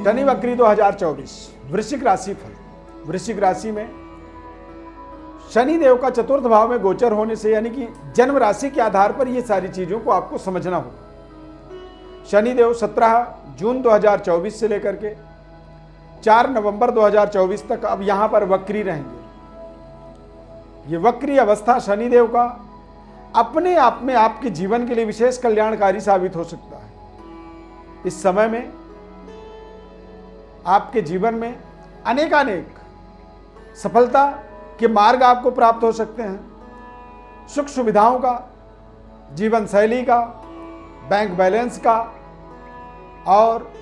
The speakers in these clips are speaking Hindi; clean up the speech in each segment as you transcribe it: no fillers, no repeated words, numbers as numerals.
शनि वक्री 2024 वृश्चिक राशि फल। वृश्चिक राशि में शनि देव का चतुर्थ भाव में गोचर होने से यानी कि जन्म राशि के आधार पर ये सारी चीजों को आपको समझना होगा। शनि देव 17 जून 2024 से लेकर के 4 नवंबर 2024 तक अब यहां पर वक्री रहेंगे। ये वक्री अवस्था शनिदेव का अपने आप में आपके जीवन के लिए विशेष कल्याणकारी साबित हो सकता है। इस समय में आपके जीवन में अनेकानेक सफलता के मार्ग आपको प्राप्त हो सकते हैं। सुख सुविधाओं का, जीवन शैली का, बैंक बैलेंस का और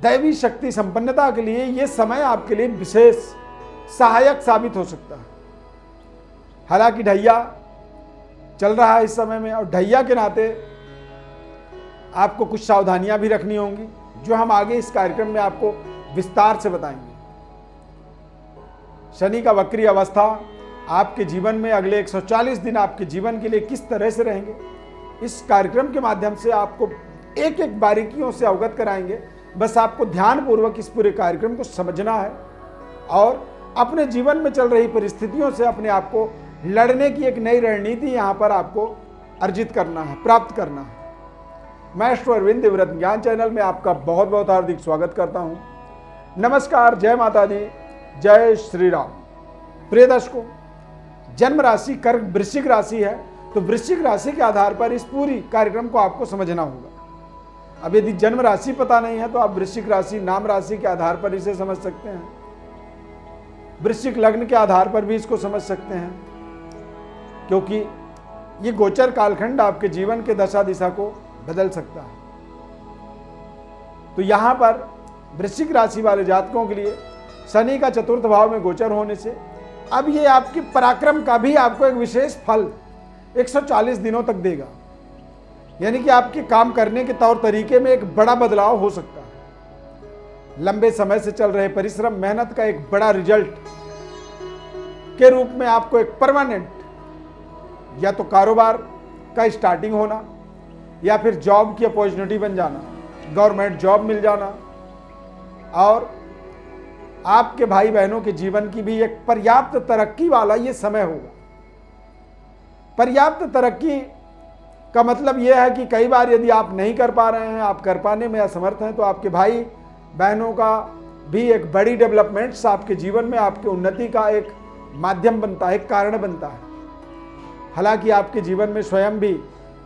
दैवी शक्ति संपन्नता के लिए यह समय आपके लिए विशेष सहायक साबित हो सकता है। हालांकि ढैया चल रहा है इस समय में और ढैया के नाते आपको कुछ सावधानियां भी रखनी होंगी, जो हम आगे इस कार्यक्रम में आपको विस्तार से बताएंगे। शनि का वक्री अवस्था आपके जीवन में अगले 140 दिन आपके जीवन के लिए किस तरह से रहेंगे, इस कार्यक्रम के माध्यम से आपको एक एक बारीकियों से अवगत कराएंगे। बस आपको ध्यानपूर्वक इस पूरे कार्यक्रम को समझना है और अपने जीवन में चल रही परिस्थितियों से अपने आप को लड़ने की एक नई रणनीति यहां पर आपको अर्जित करना है, प्राप्त करना है। मैं अश्व अरविंद व्रत ज्ञान चैनल में आपका बहुत बहुत हार्दिक स्वागत करता हूं। नमस्कार, जय माता दी, जय श्री राम। प्रिय दर्शकों, जन्म राशि कर्क वृश्चिक राशि है, तो वृश्चिक राशि के आधार पर इस पूरी कार्यक्रम को आपको समझना होगा। अब यदि जन्म राशि पता नहीं है तो आप वृश्चिक राशि नाम राशि के आधार पर इसे समझ सकते हैं। वृश्चिक लग्न के आधार पर भी इसको समझ सकते हैं, क्योंकि ये गोचर कालखंड आपके जीवन के दशा दिशा को बदल सकता है। तो यहां पर वृश्चिक राशि वाले जातकों के लिए शनि का चतुर्थ भाव में गोचर होने से अब ये आपके पराक्रम का भी आपको एक विशेष फल 140 दिनों तक देगा। यानी कि आपके काम करने के तौर तरीके में एक बड़ा बदलाव हो सकता है। लंबे समय से चल रहे परिश्रम, मेहनत का एक बड़ा रिजल्ट के रूप में आपको एक परमानेंट या तो कारोबार का स्टार्टिंग होना या फिर जॉब की अपॉर्चुनिटी बन जाना, गवर्नमेंट जॉब मिल जाना और आपके भाई बहनों के जीवन की भी एक पर्याप्त तरक्की वाला ये समय होगा। पर्याप्त तरक्की का मतलब यह है कि कई बार यदि आप नहीं कर पा रहे हैं, आप कर पाने में असमर्थ हैं, तो आपके भाई बहनों का भी एक बड़ी डेवलपमेंट्स आपके जीवन में आपके उन्नति का एक माध्यम बनता है, एक कारण बनता है। हालांकि आपके जीवन में स्वयं भी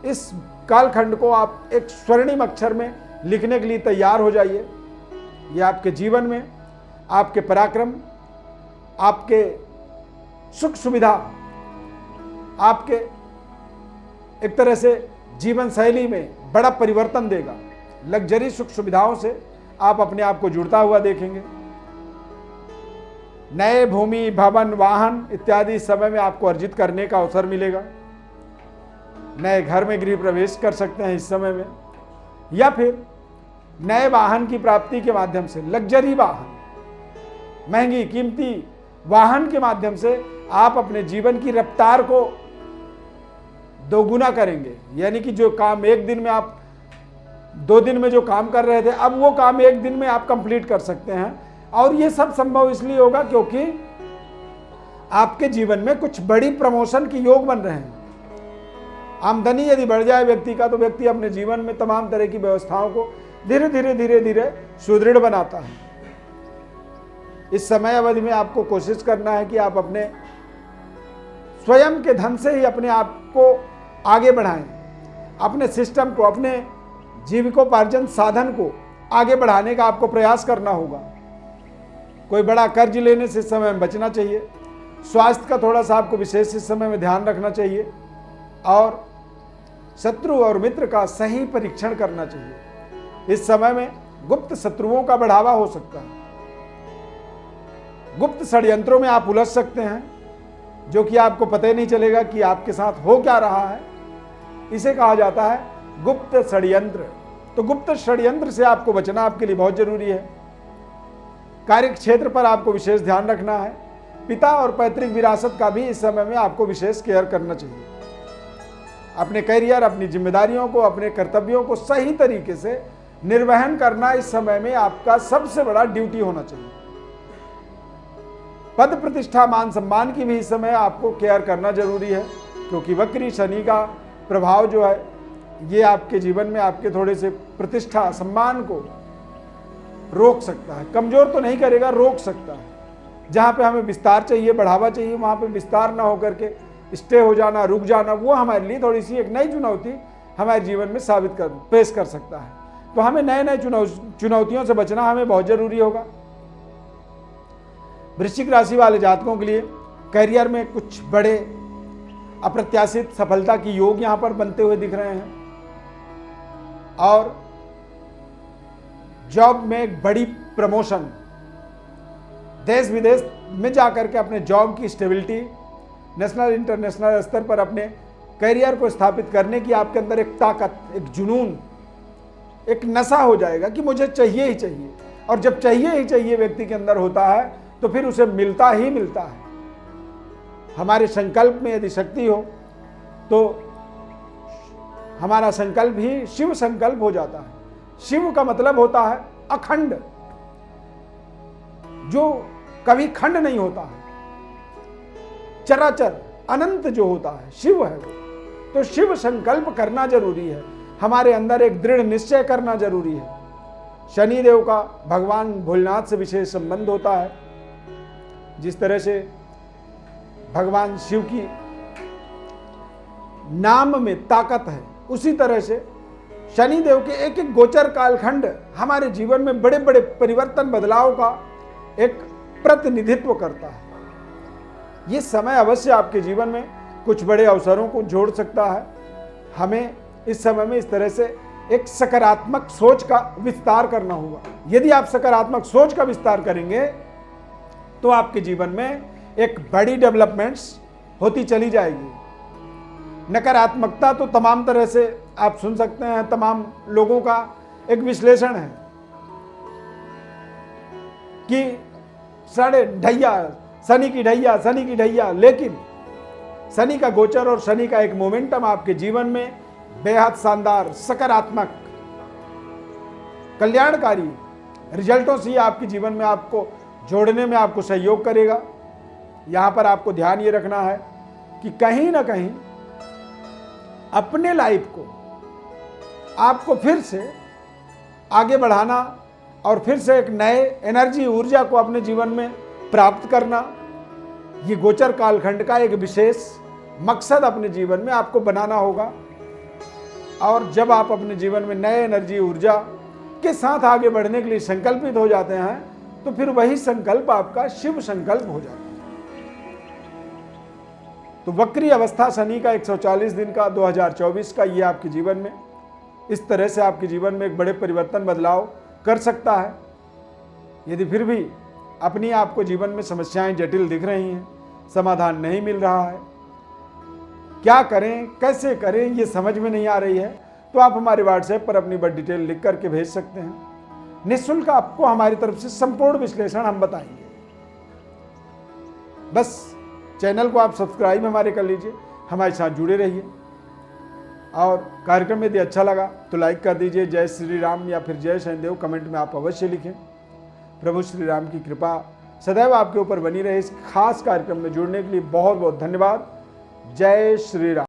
इस कालखंड को आप एक स्वर्णिम अक्षर में लिखने के लिए तैयार हो जाइए। ये आपके जीवन में आपके पराक्रम, आपके सुख सुविधा, आपके एक तरह से जीवन शैली में बड़ा परिवर्तन देगा। लग्जरी सुख सुविधाओं से आप अपने आप को जुड़ता हुआ देखेंगे। नए भूमि, भवन, वाहन इत्यादि समय में आपको अर्जित करने का अवसर मिलेगा। नए घर में गृह प्रवेश कर सकते हैं इस समय में, या फिर नए वाहन की प्राप्ति के माध्यम से, लग्जरी वाहन, महंगी कीमती वाहन के माध्यम से आप अपने जीवन की रफ्तार को दोगुना करेंगे। यानी कि जो काम एक दिन में आप 2 दिन में जो काम कर रहे थे, अब वो काम एक दिन में आप कंप्लीट कर सकते हैं। और ये सब संभव इसलिए होगा क्योंकि आपके जीवन में कुछ बड़ी प्रमोशन के योग बन रहे हैं। आमदनी यदि बढ़ जाए व्यक्ति का, तो व्यक्ति अपने जीवन में तमाम तरह की व्यवस्थाओं को धीरे धीरे सुदृढ़ बनाता है। इस समय अवधि में आपको कोशिश करना है कि आप अपने स्वयं के धन से ही अपने आप को आगे बढ़ाएं। अपने सिस्टम को, अपने जीविकोपार्जन साधन को आगे बढ़ाने का आपको प्रयास करना होगा। कोई बड़ा कर्ज लेने से इस समय में बचना चाहिए। स्वास्थ्य का थोड़ा सा आपको विशेष इस समय में ध्यान रखना चाहिए और शत्रु और मित्र का सही परीक्षण करना चाहिए। इस समय में गुप्त शत्रुओं का बढ़ावा हो सकता है। गुप्त षड्यंत्रों में आप उलझ सकते हैं, जो कि आपको पता ही नहीं चलेगा कि आपके साथ हो क्या रहा है। इसे कहा जाता है गुप्त षड्यंत्र। तो गुप्त षड्यंत्र से आपको बचना आपके लिए बहुत जरूरी है। कार्य क्षेत्र पर आपको विशेष ध्यान रखना है। पिता और पैतृक विरासत का भी इस समय में आपको विशेष केयर करना चाहिए। अपने करियर, अपनी जिम्मेदारियों को, अपने कर्तव्यों को सही तरीके से निर्वहन करना इस समय में आपका सबसे बड़ा ड्यूटी होना चाहिए। पद प्रतिष्ठा मान सम्मान की भी इस समय आपको केयर करना जरूरी है, क्योंकि वक्री शनि का प्रभाव जो है ये आपके जीवन में आपके थोड़े से प्रतिष्ठा सम्मान को रोक सकता है। कमजोर तो नहीं करेगा, रोक सकता है। जहाँ पे हमें विस्तार चाहिए, बढ़ावा चाहिए, वहाँ पे विस्तार ना होकर के स्टे हो जाना, रुक जाना, वो हमारे लिए थोड़ी सी एक नई चुनौती हमारे जीवन में पेश कर सकता है। तो हमें नए नए चुनौतियों से बचना हमें बहुत जरूरी होगा। वृश्चिक राशि वाले जातकों के लिए करियर में कुछ बड़े अप्रत्याशित सफलता की योग यहां पर बनते हुए दिख रहे हैं, और जॉब में एक बड़ी प्रमोशन, देश विदेश में जाकर के अपने जॉब की स्टेबिलिटी, नेशनल इंटरनेशनल स्तर पर अपने करियर को स्थापित करने की आपके अंदर एक ताकत, एक जुनून, एक नशा हो जाएगा कि मुझे चाहिए ही चाहिए। और जब चाहिए ही चाहिए व्यक्ति के अंदर होता है तो फिर उसे मिलता ही मिलता है। हमारे संकल्प में यदि शक्ति हो तो हमारा संकल्प ही शिव संकल्प हो जाता है। शिव का मतलब होता है अखंड, जो कभी खंड नहीं होता है, चराचर अनंत जो होता है, शिव है वो। तो शिव संकल्प करना जरूरी है, हमारे अंदर एक दृढ़ निश्चय करना जरूरी है। शनि देव का भगवान भोलेनाथ से विशेष संबंध होता है। जिस तरह से भगवान शिव की नाम में ताकत है, उसी तरह से शनि देव के एक एक गोचर कालखंड हमारे जीवन में बड़े बड़े परिवर्तन, बदलाव का एक प्रतिनिधित्व करता है। ये समय अवश्य आपके जीवन में कुछ बड़े अवसरों को जोड़ सकता है। हमें इस समय में इस तरह से एक सकारात्मक सोच का विस्तार करना होगा। यदि आप सकारात्मक सोच का विस्तार करेंगे तो आपके जीवन में एक बड़ी डेवलपमेंट्स होती चली जाएगी। नकारात्मकता तो तमाम तरह से आप सुन सकते हैं, तमाम लोगों का एक विश्लेषण है कि साढ़े ढैया, शनि की ढैया, शनि की ढैया। लेकिन शनि का गोचर और शनि का एक मोमेंटम आपके जीवन में बेहद शानदार, सकारात्मक, कल्याणकारी रिजल्टों से आपके जीवन में आपको जोड़ने में आपको सहयोग करेगा। यहां पर आपको ध्यान ये रखना है कि कहीं ना कहीं अपने लाइफ को आपको फिर से आगे बढ़ाना और फिर से एक नए एनर्जी, ऊर्जा को अपने जीवन में प्राप्त करना, ये गोचर कालखंड का एक विशेष मकसद अपने जीवन में आपको बनाना होगा। और जब आप अपने जीवन में नए एनर्जी, ऊर्जा के साथ आगे बढ़ने के लिए संकल्पित हो जाते हैं तो फिर वही संकल्प आपका शिव संकल्प हो जाता है। तो वक्री अवस्था शनि का 140 दिन का 2024 का ये आपके जीवन में इस तरह से आपके जीवन में एक बड़े परिवर्तन, बदलाव कर सकता है। यदि फिर भी अपनी आपको जीवन में समस्याएं जटिल दिख रही हैं, समाधान नहीं मिल रहा है, क्या करें, कैसे करें, ये समझ में नहीं आ रही है, तो आप हमारे व्हाट्सएप पर अपनी बड़ी डिटेल लिख करके भेज सकते हैं। निःशुल्क आपको हमारी तरफ से संपूर्ण विश्लेषण हम बताएंगे। बस चैनल को आप सब्सक्राइब हमारे कर लीजिए, हमारे साथ जुड़े रहिए। और कार्यक्रम यदि अच्छा लगा तो लाइक कर दीजिए। जय श्री राम या फिर जय शनिदेव कमेंट में आप अवश्य लिखें। प्रभु श्री राम की कृपा सदैव आपके ऊपर बनी रहे। इस खास कार्यक्रम में जुड़ने के लिए बहुत बहुत धन्यवाद। जय श्री राम।